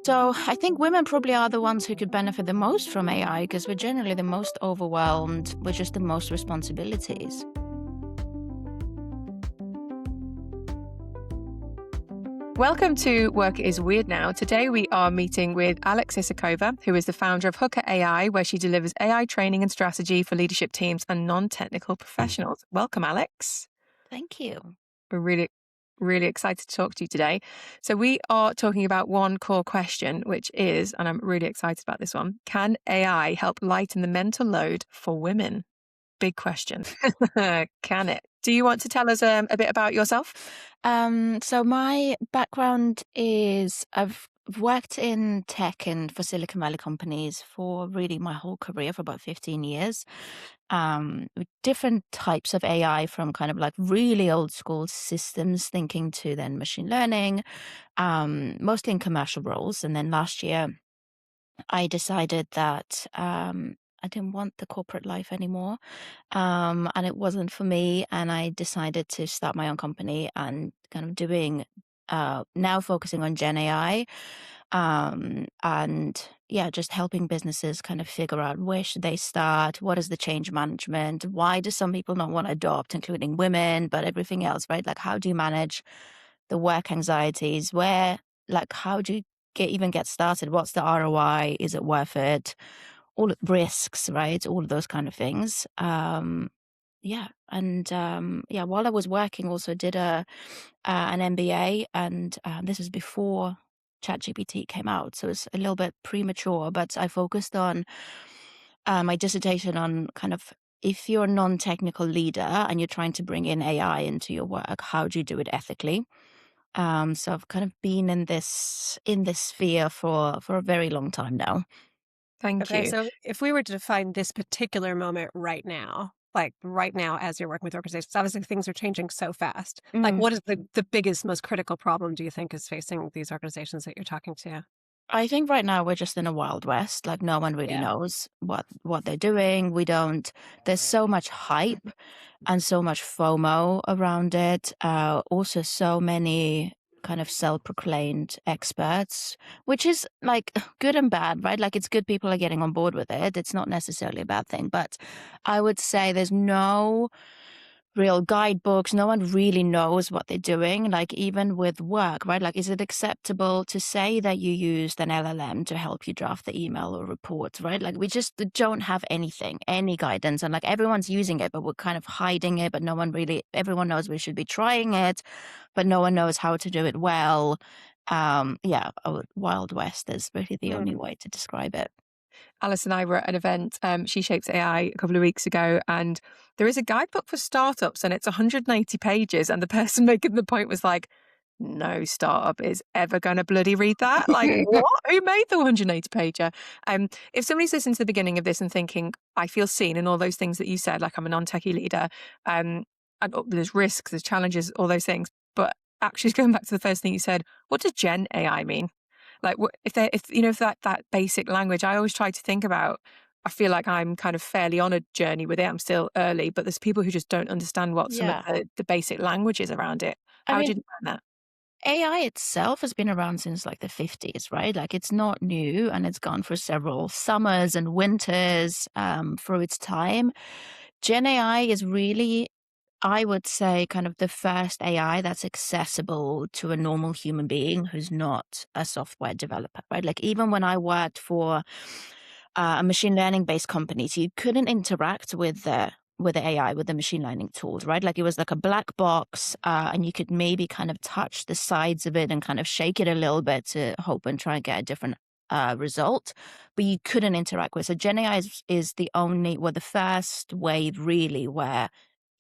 So I think women probably are the ones who could benefit the most from AI because we're generally the most overwhelmed with just the most responsibilities. Welcome to Work is Weird Now. Today we are meeting with Alex Issakova, who is the founder of Hooker AI, where she delivers AI training and strategy for leadership teams and non-technical professionals. Welcome, Alex. Thank you. We're really excited to talk to you today. So we are talking about one core question, which is, and I'm really excited about this one, can AI help lighten the mental load for women? Big question. Can it? Do you want to tell us a bit about yourself? So my background is I've worked in tech and for Silicon Valley companies for really my whole career for about 15 years. With different types of AI from kind of like really old school systems thinking to then machine learning, mostly in commercial roles. And then last year I decided that I didn't want the corporate life anymore. And it wasn't for me. And I decided to start my own company and kind of doing now focusing on Gen AI. And yeah, just helping businesses kind of figure out where should they start, what is the change management, why do some people not want to adopt, including women, but everything else, right? Like how do you manage the work anxieties? How do you even get started? What's the ROI? Is it worth it? All the risks, right? All of those kind of things. While I was working, also did an MBA, and this was before ChatGPT came out, so it's a little bit premature. But I focused on my dissertation on kind of if you're a non-technical leader and you're trying to bring in AI into your work, how do you do it ethically? So I've kind of been in this sphere for a very long time now. Thank Okay, you. so if we were to define this particular moment right now, like right now as you're working with organizations, obviously things are changing so fast. Like Mm. what is the biggest, most critical problem do you think is facing these organizations that you're talking to? I think right now we're just in a wild west. Like no one really Yeah. knows what they're doing. We don't. There's so much hype and so much FOMO around it. Also, so many kind of self-proclaimed experts, which is like good and bad, right? Like it's good people are getting on board with it. It's not necessarily a bad thing, but I would say there's no real guidebooks. No one really knows what they're doing. Like even with work, right? Like, is it acceptable to say that you used an LLM to help you draft the email or report, right? Like we just don't have any guidance. And like everyone's using it, but we're kind of hiding it, but everyone knows we should be trying it, but no one knows how to do it well. Wild West is really the only Mm. way to describe it. Alice and I were at an event, She Shapes AI, a couple of weeks ago, and there is a guidebook for startups and it's 180 pages. And the person making the point was like, no startup is ever going to bloody read that. Like, what? Who made the 180 pager? If somebody's listening to the beginning of this and thinking, I feel seen and all those things that you said, like I'm a non-techie leader, there's risks, there's challenges, all those things. But actually going back to the first thing you said, what does Gen AI mean? Like if that basic language, I always try to think about, I feel like I'm kind of fairly on a journey with it. I'm still early, but there's people who just don't understand what some of Yeah. the basic languages around it. I How would mean, you define that? AI itself has been around since like the 50s, right? Like it's not new and it's gone for several summers and winters through its time. Gen AI is really, I would say, kind of the first AI that's accessible to a normal human being who's not a software developer, right? Like even when I worked for a machine learning based company, so you couldn't interact with the AI, with the machine learning tools, right? Like it was like a black box, and you could maybe kind of touch the sides of it and kind of shake it a little bit to hope and try and get a different result, but you couldn't interact with. So Gen AI is the first way really where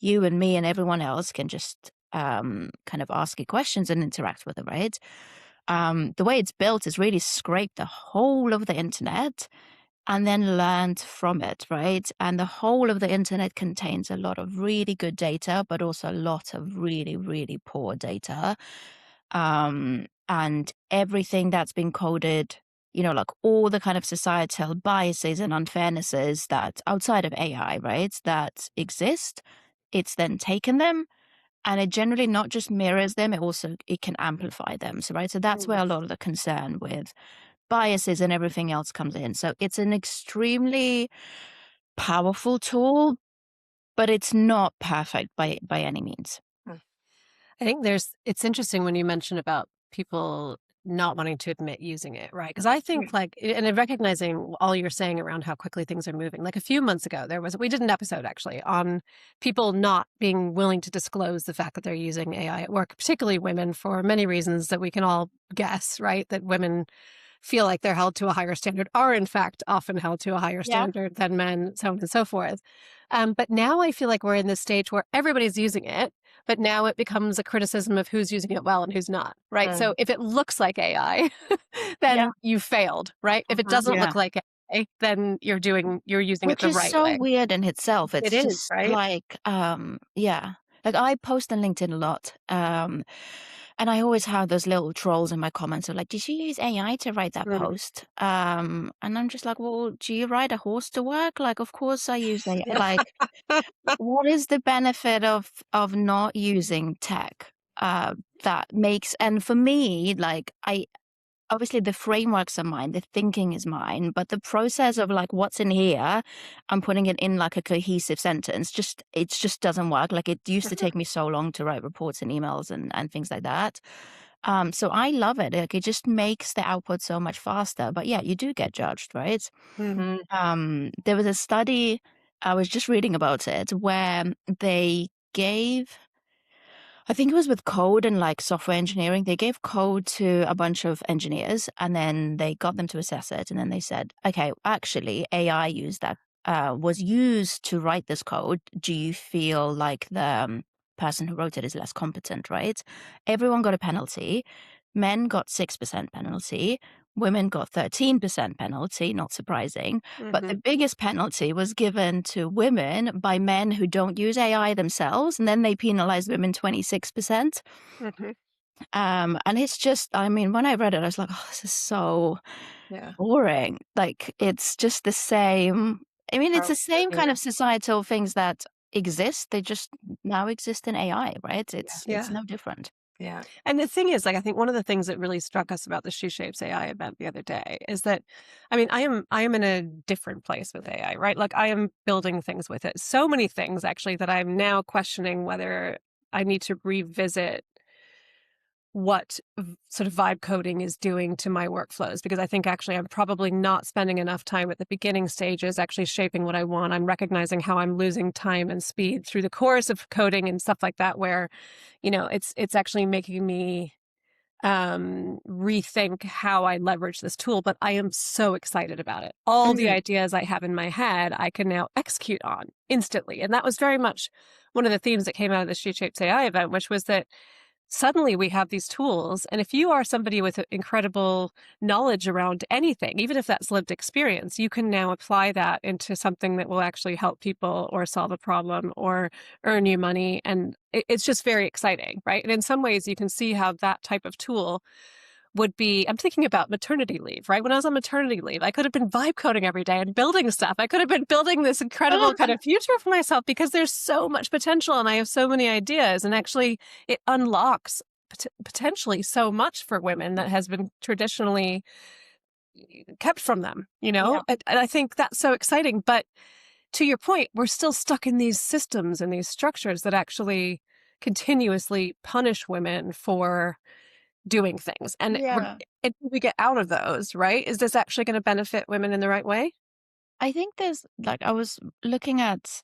you and me and everyone else can just kind of ask it questions and interact with it, right? The way it's built is really scrape the whole of the internet and then learned from it, right? And the whole of the internet contains a lot of really good data, but also a lot of really, really poor data. And everything that's been coded, like all the kind of societal biases and unfairnesses that outside of AI, right, that exist, it's then taken them and it generally not just mirrors them, it can amplify them. So, right. So that's where Mm. a lot of the concern with biases and everything else comes in. So it's an extremely powerful tool, but it's not perfect by any means. I think it's interesting when you mention about people not wanting to admit using it, right? Because I think and in recognizing all you're saying around how quickly things are moving, like a few months ago, we did an episode actually on people not being willing to disclose the fact that they're using AI at work, particularly women for many reasons that we can all guess, right? That women feel like they're held to a higher standard, are in fact often held to a higher Yeah. standard than men, so on and so forth. But now I feel like we're in this stage where everybody's using it, but now it becomes a criticism of who's using it well and who's not, right? So if it looks like AI, Yeah. then you failed, right? If it doesn't Yeah. look like AI, then you're using it Which the is right so way. weird in itself. It It's is, just right? like, yeah. Like I post on LinkedIn a lot. And I always have those little trolls in my comments of like, did you use AI to write that Mm. post? And I'm just like, well, do you ride a horse to work? Like, of course I use AI. Yeah. Like, what is the benefit of not using tech? That makes, and for me, like I obviously the frameworks are mine, the thinking is mine, but the process of like what's in here, I'm putting it in like a cohesive sentence. It just doesn't work. Like it used to take me so long to write reports and emails and things like that. So I love it. Like it just makes the output so much faster. But yeah, you do get judged, right? Mm. There was a study I was just reading about it where they gave, I think it was with code and like software engineering. They gave code to a bunch of engineers and then they got them to assess it. And then they said, okay, actually, AI was used to write this code. Do you feel like the person who wrote it is less competent, right? Everyone got a penalty. Men got 6% penalty. Women got 13% penalty, not surprising. But the Mhm. biggest penalty was given to women by men who don't use AI themselves, and then they penalized women 26%. Mhm. And it's just, I mean, when I read it, I was like, oh, this is so Yeah. boring. Like, it's just the same. I mean, it's the same Absolutely. kind of societal things that exist. They just now exist in AI, right? It's Yeah. no different. Yeah. And the thing is, like, I think one of the things that really struck us about the She Shapes AI event the other day is that, I mean, I am in a different place with AI, right? Like, I am building things with it. So many things actually that I'm now questioning whether I need to revisit what sort of vibe coding is doing to my workflows, because I think actually I'm probably not spending enough time at the beginning stages actually shaping what I want. I'm recognizing how I'm losing time and speed through the course of coding and stuff like that, where, it's actually making me rethink how I leverage this tool. But I am so excited about it. All the Mhm. ideas I have in my head, I can now execute on instantly. And that was very much one of the themes that came out of the She Shapes AI event, which was that suddenly we have these tools. And if you are somebody with incredible knowledge around anything, even if that's lived experience, you can now apply that into something that will actually help people or solve a problem or earn you money. And it's just very exciting, right? And in some ways, you can see how that type of tool would be. I'm thinking about maternity leave, right? When I was on maternity leave, I could have been vibe coding every day and building stuff. I could have been building this incredible kind of future for myself because there's so much potential and I have so many ideas. And actually, it unlocks potentially so much for women that has been traditionally kept from them, Yeah. And I think that's so exciting. But to your point, we're still stuck in these systems and these structures that actually continuously punish women for doing things. And Yeah. until we get out of those, right? Is this actually going to benefit women in the right way? I think there's like I was looking at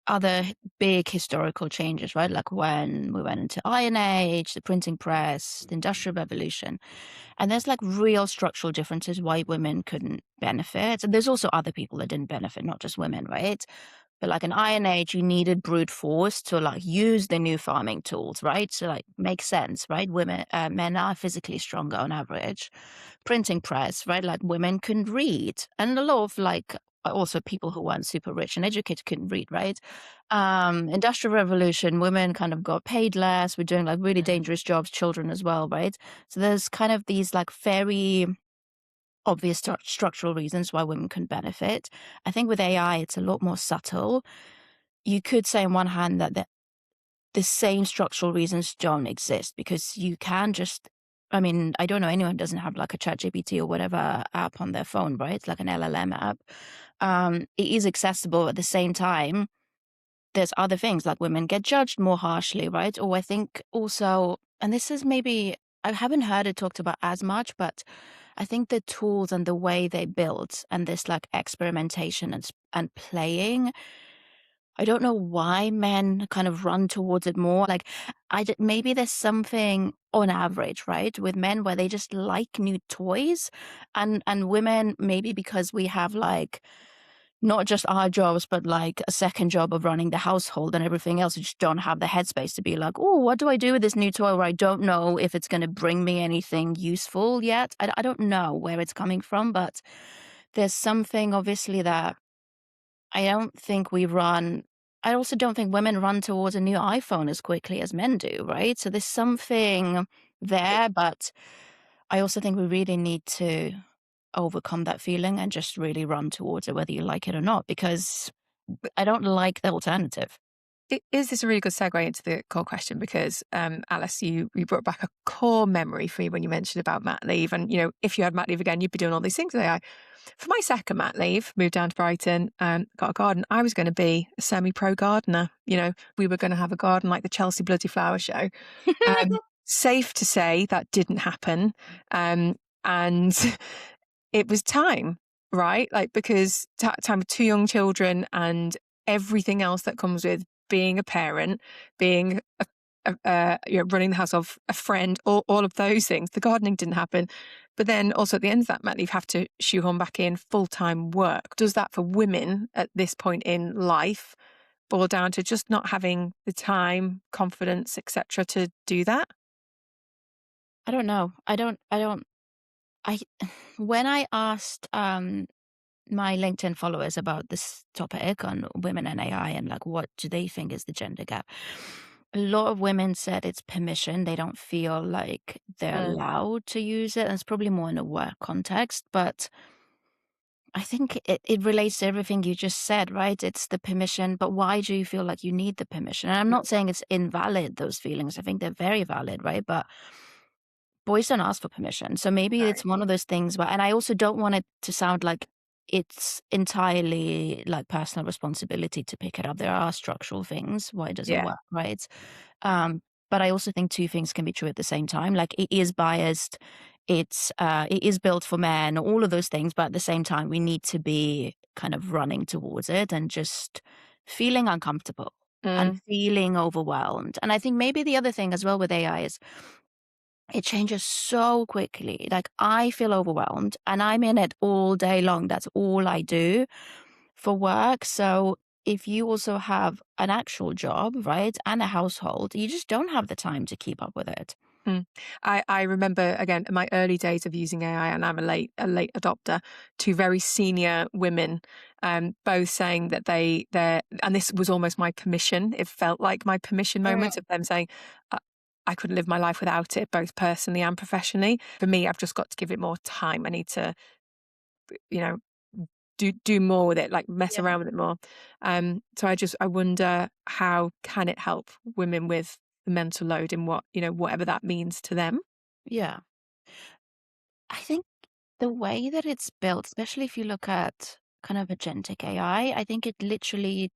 other big historical changes, right? Like when we went into Iron Age, the printing press, the Industrial Revolution, and there's like real structural differences why women couldn't benefit. And there's also other people that didn't benefit, not just women, right? But like in Iron Age, you needed brute force to like use the new farming tools, right? So like makes sense, right? Men are physically stronger on average. Printing press, right? Like women couldn't read, and a lot of like also people who weren't super rich and educated couldn't read, right? Industrial Revolution, women kind of got paid less. We're doing like really dangerous jobs, children as well, right? So there's kind of these like very obvious structural reasons why women can benefit. I think with AI, it's a lot more subtle. You could say on one hand that the same structural reasons don't exist because you can just I mean, I don't know anyone who doesn't have like a ChatGPT or whatever app on their phone, right? It's like an LLM app. It is accessible at the same time. There's other things like women get judged more harshly, right? Or I think also, and this is maybe, I haven't heard it talked about as much, but I think the tools and the way they build and this like experimentation and playing, I don't know why men kind of run towards it more. Like, maybe there's something on average, right, with men where they just like new toys, and women maybe because we have like not just our jobs, but like a second job of running the household and everything else. You just don't have the headspace to be like, oh, what do I do with this new toy where I don't know if it's going to bring me anything useful yet? I don't know where it's coming from, but there's something obviously that I don't think we run. I also don't think women run towards a new iPhone as quickly as men do, right? So there's something there, but I also think we really need to overcome that feeling and just really run towards it, whether you like it or not, because I don't like the alternative. Is this a really good segue into the core question? Because Alice, you brought back a core memory for me when you mentioned about mat leave, and if you had mat leave again, you'd be doing all these things with AI. For my second mat leave, moved down to Brighton, got a garden. I was going to be a semi-pro gardener. We were going to have a garden like the Chelsea Bloody Flower Show. Safe to say that didn't happen, and it was time, right? Like, because time with two young children and everything else that comes with being a parent, being running the house of a friend, all of those things. The gardening didn't happen. But then also at the end of that mat leave, have to shoehorn back in full-time work. Does that for women at this point in life boil down to just not having the time, confidence, etc., to do that? I don't know. I when I asked my LinkedIn followers about this topic on women and AI and like what do they think is the gender gap, a lot of women said it's permission. They don't feel like they're Mm, allowed to use it. And it's probably more in a work context, but I think it relates to everything you just said, right? It's the permission, but why do you feel like you need the permission? And I'm not saying it's invalid, those feelings. I think they're very valid, right? But boys don't ask for permission. So maybe no. it's one of those things where, and I also don't want it to sound like it's entirely like personal responsibility to pick it up. There are structural things why it doesn't Yeah. work, right? Um, but I also think two things can be true at the same time. Like it is biased, it is built for men, all of those things, but at the same time, we need to be kind of running towards it and just feeling uncomfortable and Mm, feeling overwhelmed. And I think maybe the other thing as well with AI is it changes so quickly. Like I feel overwhelmed and I'm in it all day long. That's all I do for work. So if you also have an actual job, right, and a household, you just don't have the time to keep up with it. mm. I remember again in my early days of using AI, and I'm a late adopter. Two very senior women, both saying that they're, and this was almost my permission. It felt like my permission Mm. moment of them saying, "I I couldn't live my life without it, both personally and professionally. For me, I've just got to give it more time. I need to, you know, do more with it, like mess Yeah. around with it more." So I wonder how can it help women with the mental load in whatever that means to them. Yeah. I think the way that it's built, especially if you look at kind of agentic AI, I think it literally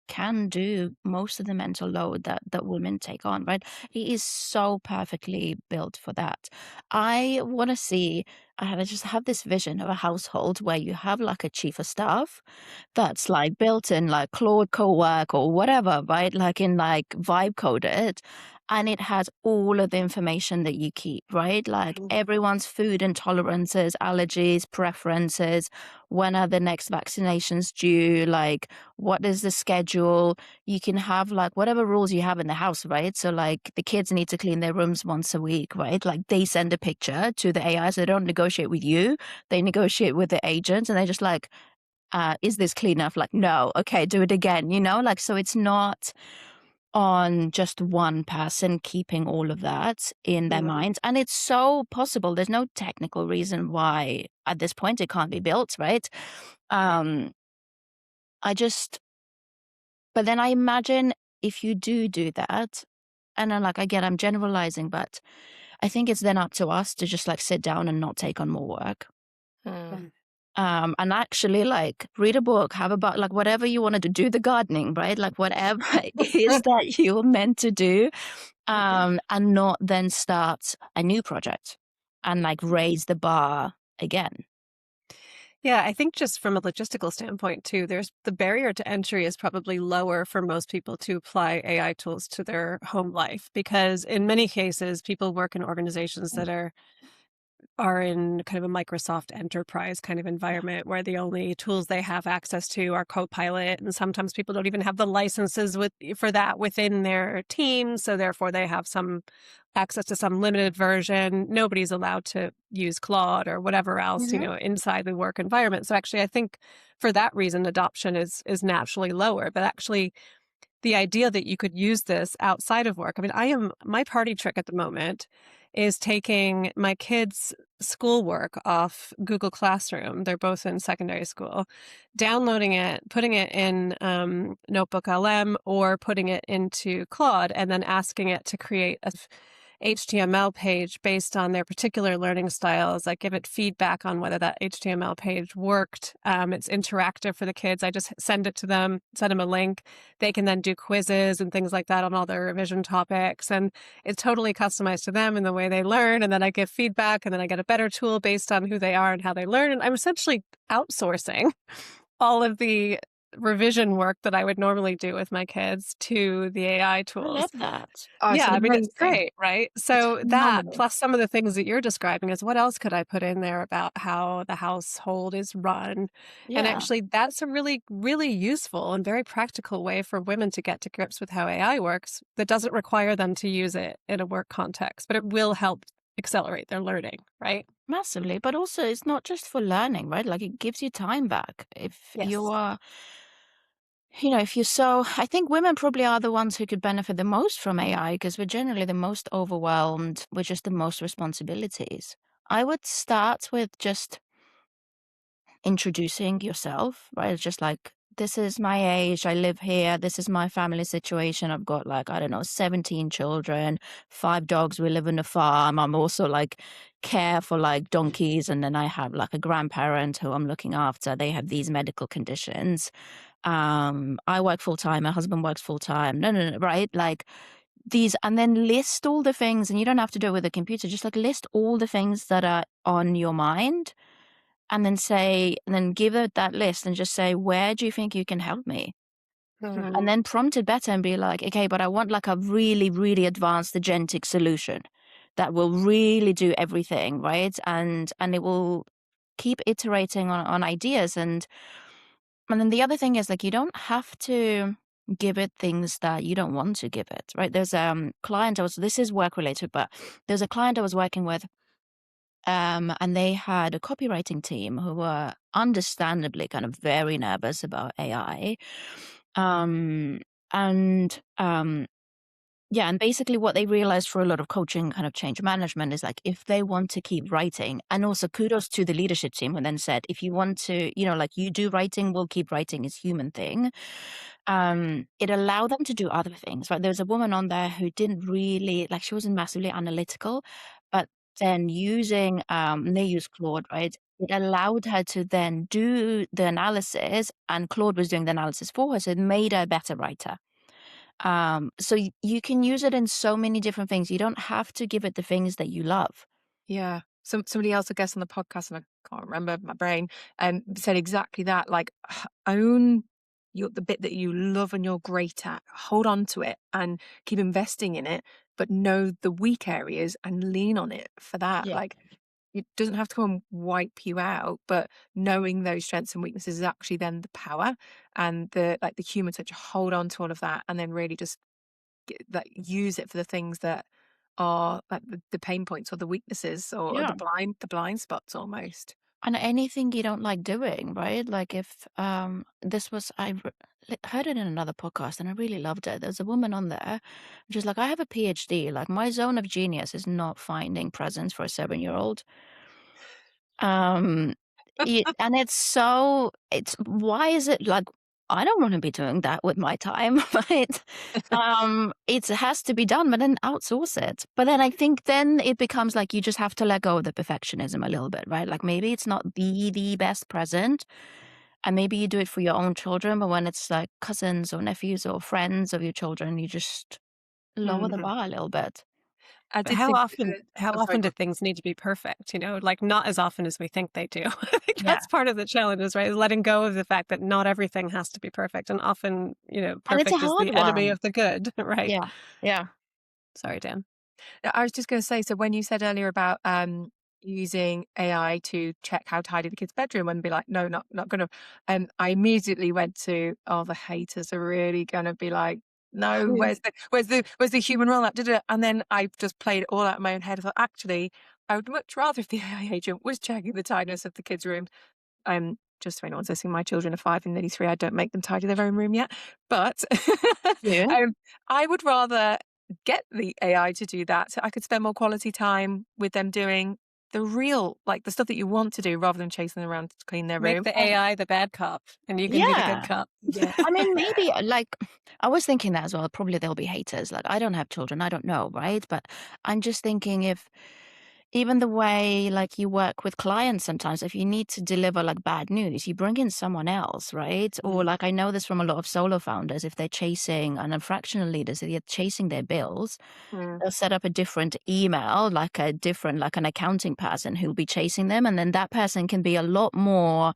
can do most of the mental load that women take on, right? It is so perfectly built for that. I want to see, I just have this vision of a household where you have like a chief of staff that's like built in like Claude Cowork or whatever, right? Like in like vibe coded. And it has all of the information that you keep, right? Like Mhm. everyone's food intolerances, allergies, preferences, when are the next vaccinations due, like what is the schedule? You can have like whatever rules you have in the house, right? So like the kids need to clean their rooms once a week, right? Like they send a picture to the AI, so they don't negotiate with you. They negotiate with the agent and they're just like, is this clean enough? Like, no, okay, do it again, like, so it's not on just one person keeping all of that in their Mm, minds. And it's so possible. There's no technical reason why at this point it can't be built, right? Um, I just But then I imagine if you do that, and then, like, again, I'm generalizing, but I think it's then up to us to just like sit down and not take on more work. Mm. And actually like read a book, have about like whatever you wanted to do, the gardening, right? Like whatever it is that you're meant to do, and not then start a new project and like raise the bar again. Yeah, I think just from a logistical standpoint too, there's the barrier to entry is probably lower for most people to apply AI tools to their home life because in many cases people work in organizations that are in kind of a Microsoft enterprise kind of environment where the only tools they have access to are Copilot, and sometimes people don't even have the licenses for that within their team, so therefore they have some access to some limited version. Nobody's allowed to use Claude or whatever else, Mhm. inside the work environment. So actually, I think for that reason, adoption is naturally lower. But actually, the idea that you could use this outside of work. I mean, my party trick at the moment is taking my kids' schoolwork off Google Classroom. They're both in secondary school, downloading it, putting it in Notebook LM or putting it into Claude, and then asking it to create a HTML page based on their particular learning styles. I give it feedback on whether that HTML page worked. It's interactive for the kids. I just send it to them, send them a link. They can then do quizzes and things like that on all their revision topics. And it's totally customized to them in the way they learn. And then I give feedback and then I get a better tool based on who they are and how they learn. And I'm essentially outsourcing all of the revision work that I would normally do with my kids to the AI I tools. love that. Oh, it's Yeah, I mean, it's amazing. great, right? It's So that phenomenal. plus some of the things that you're describing is what else could I put in there about how the household is run? And Yeah, actually, that's a really, really useful and very practical way for women to get to grips with how AI works that doesn't require them to use it in a work context, but it will help accelerate their learning, right? massively. But also, it's not just for learning, right? Like it gives you time back. If you Yes. are, if you're I think women probably are the ones who could benefit the most from AI because we're generally the most overwhelmed with just the most responsibilities. I would start with just introducing yourself, right? It's just like, this is my age, I live here, this is my family situation. I've got like, I don't know, 17 children, 5 dogs, we live in a farm. I'm also like care for like donkeys, and then I have like a grandparent who I'm looking after. They have these medical conditions. I work full time, my husband works full time. No, no, no, right? Like these, and then list all the things, and you don't have to do it with a computer, just like list all the things that are on your mind and then give it that list and just say, "Where do you think you can help me?" And Mhm. then prompt it better and be like, "Okay, but I want like a really, really advanced agentic solution that will really do everything, right?" And it will keep iterating on ideas. And then the other thing is like you don't have to give it things that you don't want to give it, right? There's client this is work related, but there's a client I was working with, and they had a copywriting team who were understandably kind of very nervous about AI. Um, and yeah, and basically what they realized for a lot of coaching kind of change management is like if they want to keep writing, and also kudos to the leadership team who then said, if you want to, like you do writing, we'll keep writing is human thing. It allowed them to do other things, right? There was a woman on there who didn't really like, she wasn't massively analytical, but then using they use Claude, right? It allowed her to then do the analysis, and Claude was doing the analysis for her, so it made her a better writer. So you can use it in so many different things. You don't have to give it the things that you love. Yeah. Somebody else, I guess, on the podcast, and I can't remember my brain, said exactly that. Like, own the bit that you love and you're great at. Hold on to it and keep investing in it, but know the weak areas and lean on it for that. Yeah. Like, it doesn't have to come and wipe you out, but knowing those strengths and weaknesses is actually then the power and the human touch. Hold on to all of that, and then really just use it for the things that are like the pain points or the weaknesses or Yeah. the blind spots almost. And anything you don't like doing, right? Like if this was heard it in another podcast and I really loved it. There's a woman on there, just like, I have a PhD. Like my zone of genius is not finding presents for a 7-year-old. Um, and it's why is it like I don't want to be doing that with my time, right? It has to be done, but then outsource it. But then I think then it becomes like you just have to let go of the perfectionism a little bit, right? Like maybe it's not the best present, and maybe you do it for your own children, but when it's like cousins or nephews or friends of your children, you just lower the Mhm. bar a little bit. I But did think of the how oh, sorry, often go do on. things need to be perfect, like, not as often as we think they do. I think Yeah, that's part of the challenge is, right, is letting go of the fact that not everything has to be perfect, and often, and it's a perfect is hard the enemy one. of the good, right? Yeah, yeah, Sorry, Dan. I was just gonna say, so when you said earlier about, using AI to check how tidy the kid's bedroom and be like, "No, not gonna," I immediately went to, "Oh, the haters are really gonna be like, 'No, where's the human role that did it?'" And then I just played it all out in my own head. I thought, "Actually, I would much rather if the AI agent was checking the tidiness of the kids' room." Just so anyone's listening, my children are 5 and nearly 3. I don't make them tidy their own room yet. But, yeah. um, I would rather get the AI to do that so I could spend more quality time with them doing the real like, the stuff that you want to do rather than chasing them around to clean their Make room. the AI the bad cop, and you can be the good Yeah. cop. Yeah. I mean, maybe like I was thinking that as well. Probably there'll be haters. Like I don't have children, I don't know, right? But I'm just thinking if even the way like you work with clients sometimes, if you need to deliver like bad news, you bring in someone else, right? Or Mm, like I know this from a lot of solo founders, if they're chasing and fractional leaders, if they're chasing their bills, mm. they'll set up a different email, like a different, like an accounting person who'll be chasing them. And then that person can be a lot more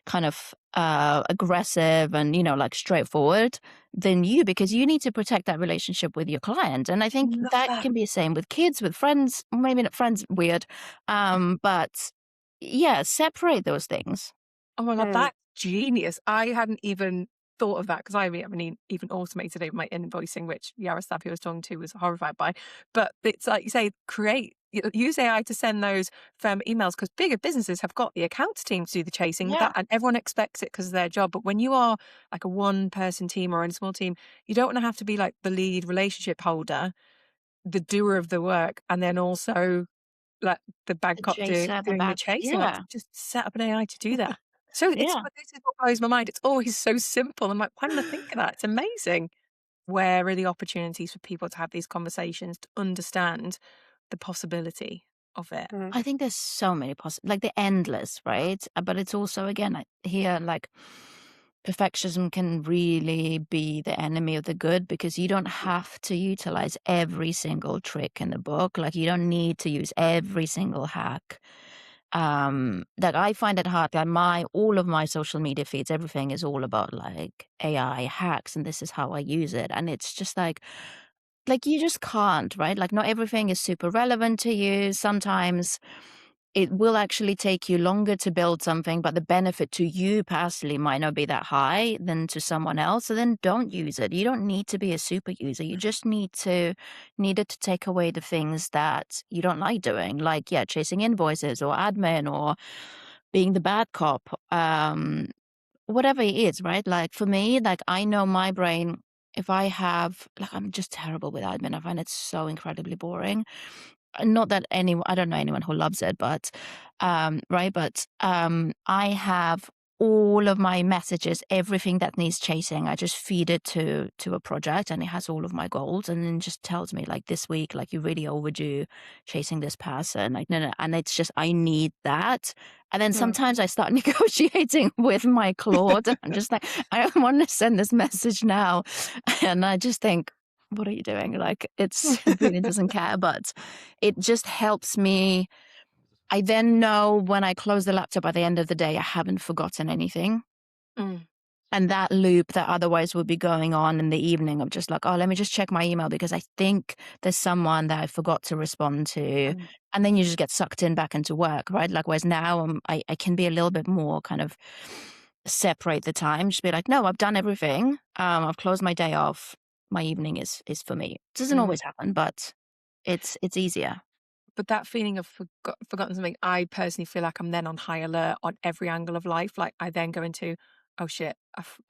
kind of aggressive and, like straightforward than you because you need to protect that relationship with your client. And I think Love that that. can be the same with kids, with friends, maybe not friends, weird. But yeah, separate those things. Oh my god, Mm. that's genius. I hadn't even thought of that because I haven't even automated it, my invoicing, which Yaroslav, who I was talking to, was horrified by. But it's like you say, use AI to send those firm emails because bigger businesses have got the accounts team to do the chasing Yeah, that, and everyone expects it because of their job. But when you are like a one-person team or in a small team, you don't want to have to be like the lead relationship holder, the doer of the work, and then also like the bad the cop chaser, the doing the back. chasing, like, Yeah, just set up an AI to do that. So it's yeah. but this is what blows my mind. It's always so simple. I'm like, "Why didn't I think of that?" It's amazing. Where are the opportunities for people to have these conversations, to understand the possibility of it? Mm. I think there's so many like they're endless, right? But it's also again here like perfectionism can really be the enemy of the good because you don't have to utilize every single trick in the book. Like you don't need to use every single hack. That I find it hard. Like all of my social media feeds, everything is all about like AI hacks, and this is how I use it. And it's just like you just can't, right? Like not everything is super relevant to you. Sometimes it will actually take you longer to build something, but the benefit to you personally might not be that high than to someone else. So then don't use it. You don't need to be a super user. You just need it to take away the things that you don't like doing, like yeah, chasing invoices or admin or being the bad cop. Whatever it is, right? Like for me, like I know my brain, if I have like I'm just terrible with admin. I find it so incredibly boring. Not that anyone I don't know anyone who loves it, but right, but I have all of my messages, everything that needs chasing, I just feed it to a project and it has all of my goals and then just tells me like this week, like you're really overdue chasing this person. Like no, and it's just I need that. And then Mm. sometimes I start negotiating with my Claude. I'm just like, I don't want to send this message now. And I just think, what are you doing? Like it really doesn't care, but it just helps me. I then know when I close the laptop at the end of the day, I haven't forgotten anything. Mm, And that loop that otherwise would be going on in the evening of just like, oh, let me just check my email because I think there's someone that I forgot to respond to. mm. And then you just get sucked in back into work, right? Like, whereas now I can be a little bit more kind of separate the time, just be like, no, I've done everything. I've closed my day off. My evening is for me. It doesn't Mm. always happen, but it's easier. But that feeling of forgotten something, I personally feel like I'm then on high alert on every angle of life. Like I then go into, oh shit,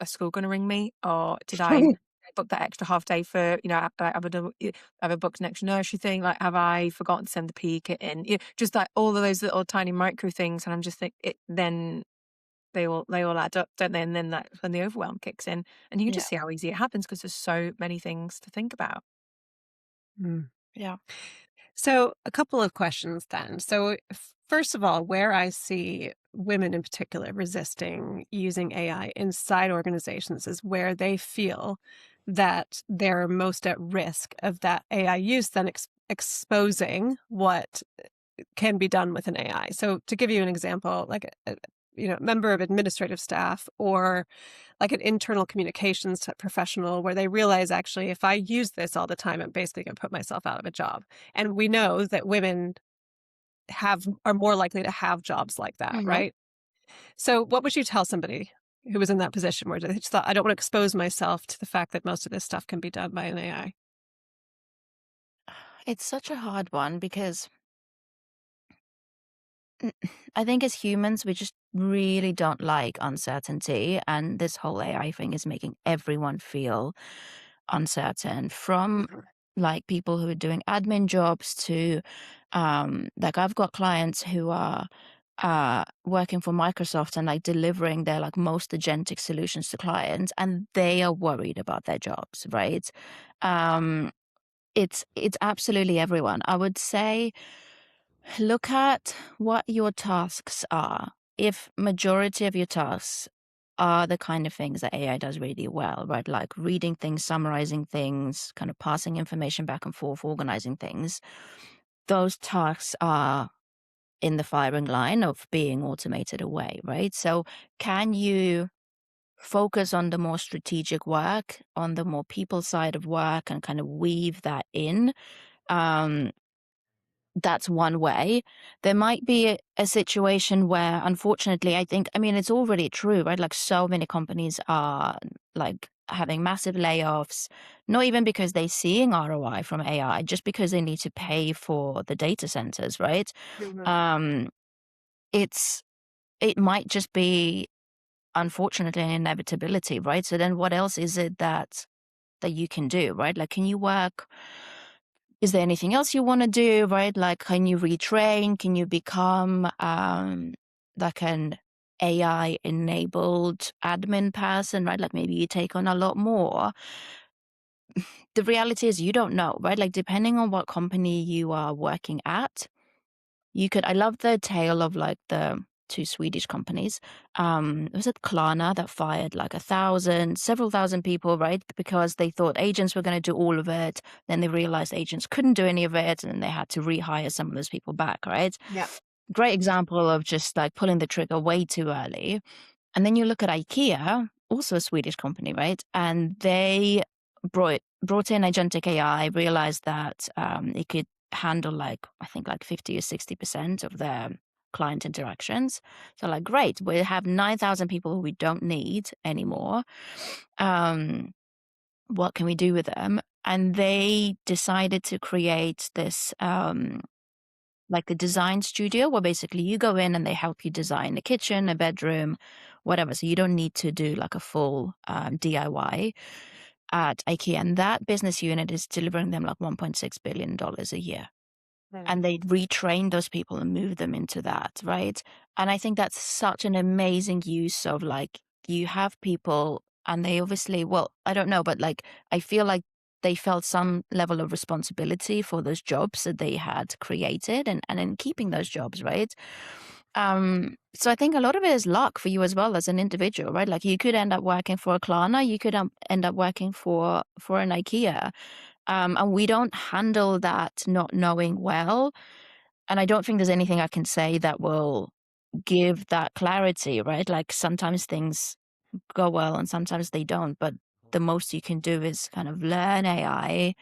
a school going to ring me, or did I book that extra half day for have I booked an extra nursery thing? Like have I forgotten to send the PE kit in? Just like all of those little tiny micro things, and I'm just think it then. they all add up, don't they? And then that's when the overwhelm kicks in, and you can Yeah. just see how easy it happens because there's so many things to think about. Mm. Yeah. So, a couple of questions then. So, first of all, where I see women in particular resisting using AI inside organizations is where they feel that they're most at risk of that AI use then exposing what can be done with an AI. So, to give you an example, like member of administrative staff or like an internal communications professional where they realize actually if I use this all the time, I'm basically going to put myself out of a job. And we know that women are more likely to have jobs like that, Mhm. right? So what would you tell somebody who was in that position where they just thought, I don't want to expose myself to the fact that most of this stuff can be done by an AI? It's such a hard one because mm, I think as humans, we just really don't like uncertainty. And this whole AI thing is making everyone feel uncertain from Mhm. like people who are doing admin jobs to like I've got clients who are working for Microsoft and like delivering their like most agentic solutions to clients and they are worried about their jobs, right? Um it's absolutely everyone. I would say look at what your tasks are. If majority of your tasks are the kind of things that AI does really well, right? Like reading things, summarizing things, kind of passing information back and forth, organizing things. Those tasks are in the firing line of being automated away, right? So can you focus on the more strategic work, on the more people side of work and kind of weave that in? Um, that's one way. There might be a situation where, unfortunately, I mean, it's already true, right? Like, so many companies are like having massive layoffs, not even because they're seeing ROI from AI, just because they need to pay for the data centers, right? Mhm. Um, it's it might just be, unfortunately, an inevitability, right? So then, what else is it that you can do, right? Like, can you work? Is there anything else you want to do, right? Like, can you retrain? Can you become like an AI enabled admin person, right? Like, maybe you take on a lot more. The reality is, you don't know, right? Like, depending on what company you are working at, you could. I love the tale of like the two Swedish companies. Was it Klarna that fired like several thousand people, right? Because they thought agents were going to do all of it. Then they realized agents couldn't do any of it, and then they had to rehire some of those people back, right? Yeah. Great example of just like pulling the trigger way too early. And then you look at IKEA, also a Swedish company, right? And they brought in agentic AI, realized that it could handle like I think like 50 or 60% of their client interactions. So like, great, we have 9,000 people who we don't need anymore. Um, what can we do with them? And they decided to create this like a design studio where basically you go in and they help you design a kitchen, a bedroom, whatever. So you don't need to do like a full DIY at IKEA. And that business unit is delivering them like $1.6 billion a year. Mm. And they retrain those people and move them into that, right? And I think that's such an amazing use of like, you have people and they obviously, well, I don't know, but like, I feel like they felt some level of responsibility for those jobs that they had created and in keeping those jobs, right? So I think a lot of it is luck for you as well as an individual, right? Like you could end up working for a Klarna, you could end up working for an IKEA, and we don't handle that not knowing well. And I don't think there's anything I can say that will give that clarity, right? Like sometimes things go well and sometimes they don't, but the most you can do is kind of learn AI,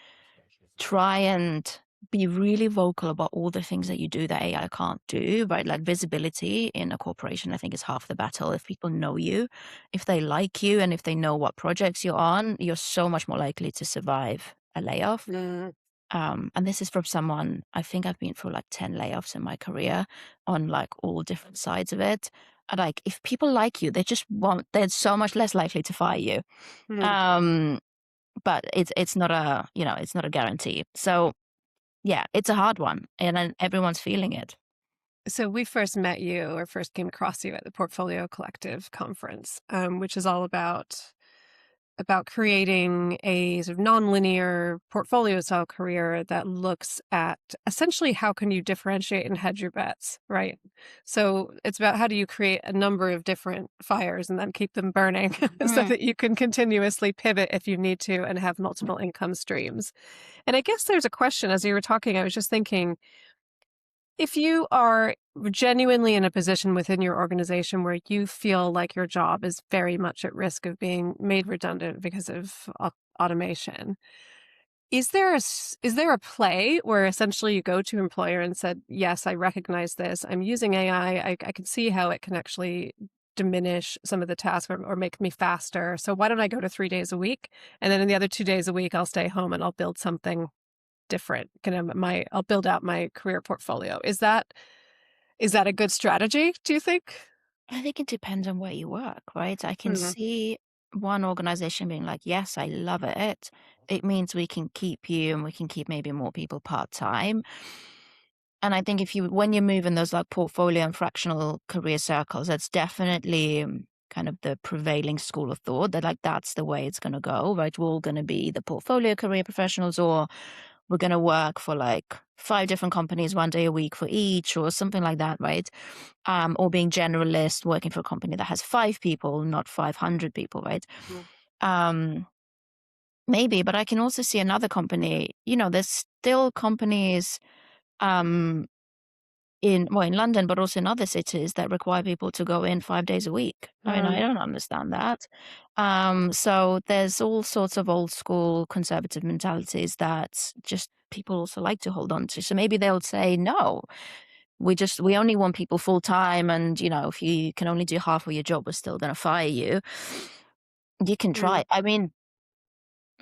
try and be really vocal about all the things that you do that AI can't do, right? Like visibility in a corporation, I think is half the battle. If people know you, if they like you, and if they know what projects you're on, you're so much more likely to survive a layoff. Mm. And this is from someone, I think I've been through like 10 layoffs in my career on like all different sides of it. And like, if people like you, they're so much less likely to fire you. Mm. Um, but it's not it's not a guarantee. So yeah, it's a hard one and then everyone's feeling it. So we first met you or first came across you at the Portfolio Collective conference, which is all about creating a sort of nonlinear portfolio style career that looks at essentially how can you differentiate and hedge your bets, right? So it's about how do you create a number of different fires and then keep them burning so Mm, that you can continuously pivot if you need to and have multiple income streams. And I guess there's a question as you were talking, I was just thinking, if you are genuinely in a position within your organization where you feel like your job is very much at risk of being made redundant because of automation, is there a play where essentially you go to your employer and said, "Yes, I recognize this. I'm using AI. I can see how it can actually diminish some of the tasks or make me faster. So why don't I go to 3 days a week, and then in the other 2 days a week I'll stay home and I'll build something different. I'll build out my career portfolio." Is that a good strategy, do you think? I think it depends on where you work, right? I can Mm, see one organization being like, yes, I love it. It means we can keep you and we can keep maybe more people part-time. And I think when you move in those like portfolio and fractional career circles, that's definitely kind of the prevailing school of thought that like that's the way it's going to go, right? We're all going to be the portfolio career professionals, or we're going to work for like 5 different companies 1 day a week for each, or something like that, right? Or being generalist, working for a company that has 5 people, not 500 people, right? mm, Um, Maybe, but I can also see another company. There's still companies. Um, in London, but also in other cities that require people to go in 5 days a week. I mean, I mm, don't understand that. So there's all sorts of old school conservative mentalities that just people also like to hold on to. So maybe they'll say, "No, we only want people full time, and, if you can only do half of your job, we're still gonna fire you." You can mm. try. I mean,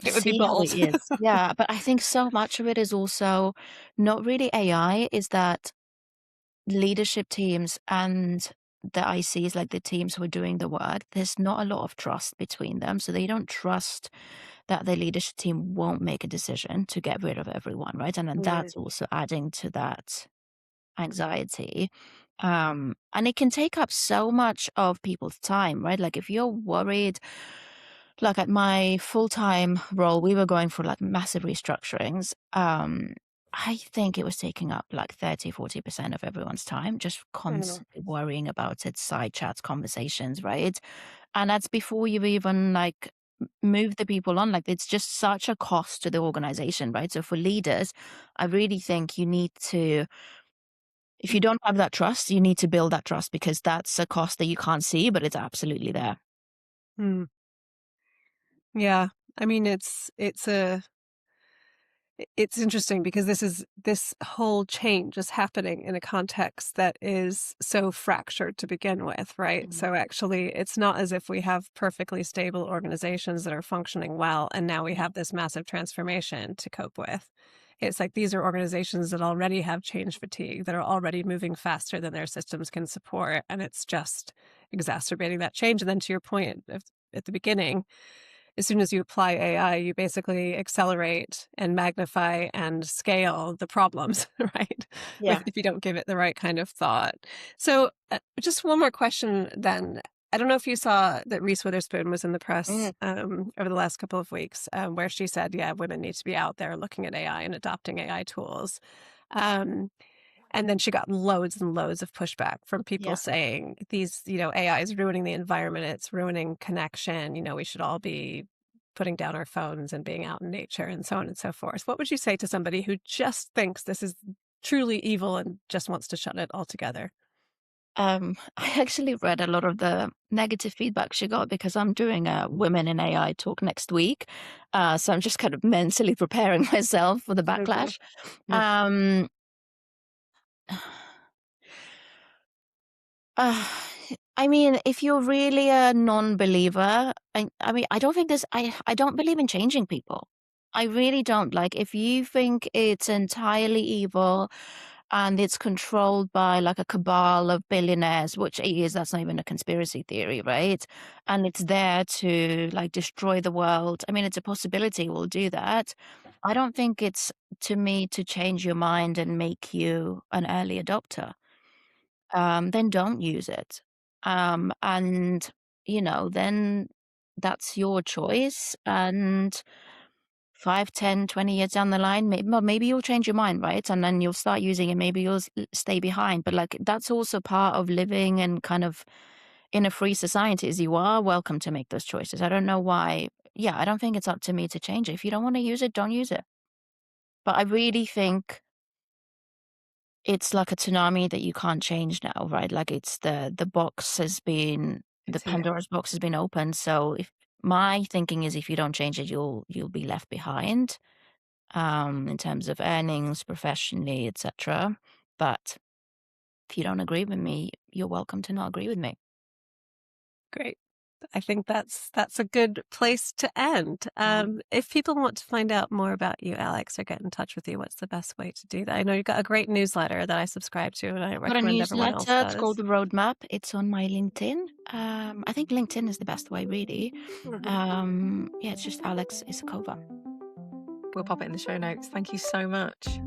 It would be see how it bold. is. Yeah, but I think so much of it is also not really AI, is that leadership teams and the ICs, like the teams who are doing the work, there's not a lot of trust between them. So they don't trust that the leadership team won't make a decision to get rid of everyone, right? And then Mm, that's also adding to that anxiety. And it can take up so much of people's time, right? Like if you're worried, like at my full-time role, we were going for like massive restructurings. I think it was taking up like 30-40% of everyone's time, just mm, constantly worrying about it, side chats, conversations, right? And that's before you even like move the people on. Like it's just such a cost to the organization, right? So for leaders, I really think you need to, if you don't have that trust, you need to build that trust, because that's a cost that you can't see, but it's absolutely there. mm. Yeah. I mean, it's interesting because this whole change is happening in a context that is so fractured to begin with, right? Mhm. So actually, it's not as if we have perfectly stable organizations that are functioning well, and now we Yeah. have this massive transformation to cope with. It's like these are organizations that already have change fatigue, that are already moving faster than their systems can support, and it's just exacerbating that change. And then to your point at the beginning, as soon as you apply AI, you basically accelerate and magnify and scale the problems, right? Yeah. With if you don't give it the right kind of thought. So, just one more question then. I don't know if you saw that Reese Witherspoon was in the press Mm. over the last couple of weeks, where she said, "Yeah, women need to be out there looking at AI and adopting AI tools." Um, and then she got loads and loads of pushback from people Yeah. saying AI is ruining the environment, it's ruining connection, we should all be putting down our phones and being out in nature and so on and so forth. What would you say to somebody who just thinks this is truly evil and just wants to shut it altogether? I actually read a lot of the negative feedback she got because I'm doing a Women in AI talk next week. So I'm just kind of mentally preparing myself for the Mhm. backlash. Yep. Um, uh, I mean, if you're really a non-believer, I mean, I don't think I don't believe in changing people. I really don't. Like, if you think it's entirely evil and it's controlled by like a cabal of billionaires, which it is, that's not even a conspiracy theory, right? And it's there to like destroy the world. I mean, it's a possibility we'll do that. I don't think it's to me to change your mind and make you an early adopter. then don't use it. And, then that's your choice. And 5, 10, 20 years down the line, maybe you'll change your mind, right? And then you'll start using it. Maybe you'll stay behind. But like, that's also part of living and kind of in a free society is you are welcome to make those choices. I don't know why. Yeah, I don't think it's up to me to change it. If you don't want to use it, don't use it. But I really think it's like a tsunami that you can't change now, right? Like it's the box has been the It's here. Pandora's box has been opened. So if my thinking is if you don't change it, you'll be left behind, in terms of earnings, professionally, etc. But if you don't agree with me, you're welcome to not agree with me. Great. I think that's a good place to end. If people want to find out more about you, Alex, or get in touch with you, what's the best way to do that? I know you've got a great newsletter that I subscribe to, and I Got a recommend everyone else newsletter. It's called does. The Roadmap. It's on my LinkedIn. I think LinkedIn is the best way, really. Yeah, it's just Alex Issakova. We'll pop it in the show notes. Thank you so much.